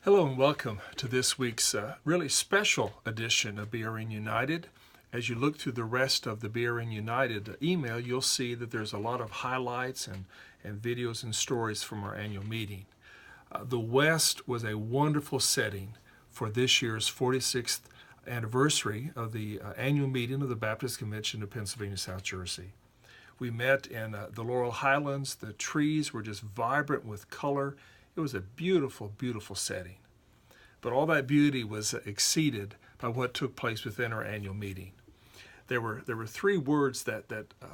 Hello and welcome to this week's really special edition of BRN United. As you look through the rest of the BRN United email, you'll see that there's a lot of highlights and videos and stories from our annual meeting. The West was a wonderful setting for this year's 46th anniversary of the annual meeting of the Baptist Convention of Pennsylvania, South Jersey. We met in the Laurel Highlands. The trees were just vibrant with color. It was a beautiful, beautiful setting. But all that beauty was exceeded by what took place within our annual meeting. There were three words that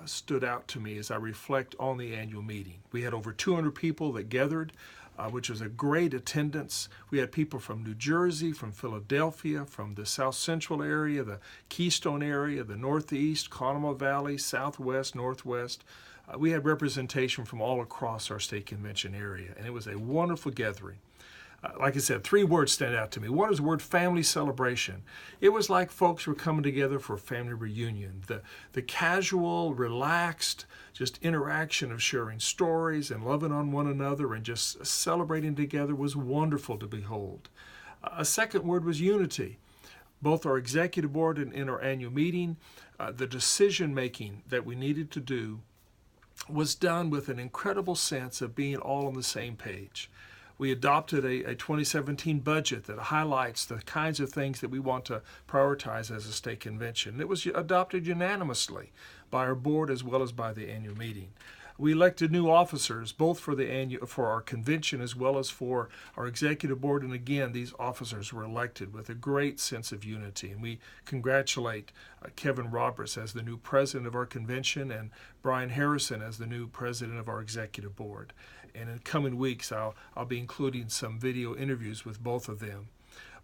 stood out to me as I reflect on the annual meeting. We had over 200 people that gathered, which was a great attendance. We had people from New Jersey, from Philadelphia, from the South Central area, the Keystone area, the Northeast, Conemaugh Valley, Southwest, Northwest. We had representation from all across our state convention area, and it was a wonderful gathering. Like I said, three words stand out to me. One is the word family celebration. It was like folks were coming together for a family reunion. The casual, relaxed, just interaction of sharing stories and loving on one another and just celebrating together was wonderful to behold. A second word was unity. Both our executive board and in our annual meeting, the decision making that we needed to do was done with an incredible sense of being all on the same page. We adopted a 2017 budget that highlights the kinds of things that we want to prioritize as a state convention. It was adopted unanimously by our board as well as by the annual meeting. We elected new officers, both for our convention as well as for our executive board. And again, these officers were elected with a great sense of unity. And we congratulate Kevin Roberts as the new president of our convention and Brian Harrison as the new president of our executive board. And in coming weeks, I'll be including some video interviews with both of them.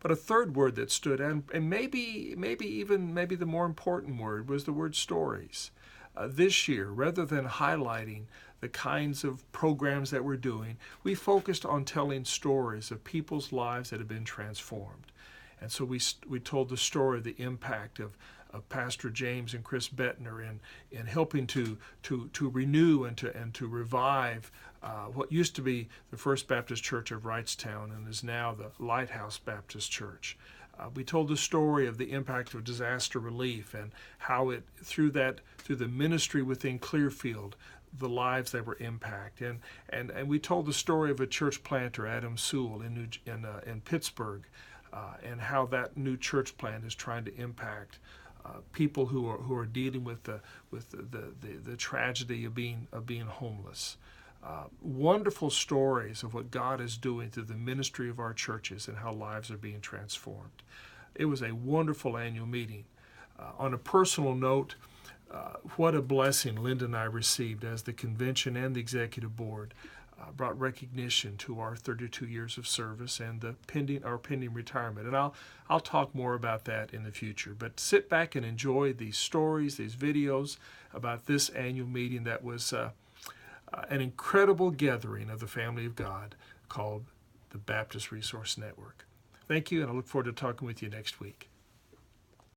But a third word that stood out, and maybe the more important word, was the word stories. This year, rather than highlighting the kinds of programs that we're doing, we focused on telling stories of people's lives that have been transformed. And so we told the story of the impact of Pastor James and Chris Bettner in helping to renew and to revive what used to be the First Baptist Church of Wrightstown and is now the Lighthouse Baptist Church. We told the story of the impact of disaster relief and how through the ministry within Clearfield, the lives that were impacted. And we told the story of a church planter, Adam Sewell, in Pittsburgh, and how that new church plant is trying to impact people who are dealing with the tragedy of being homeless. Wonderful stories of what God is doing through the ministry of our churches and how lives are being transformed. It was a wonderful annual meeting. On a personal note, what a blessing Linda and I received as the convention and the executive board brought recognition to our 32 years of service and our pending retirement. And I'll talk more about that in the future. But sit back and enjoy these stories, these videos about this annual meeting that was an incredible gathering of the family of God called the Baptist Resource Network. Thank you, and I look forward to talking with you next week.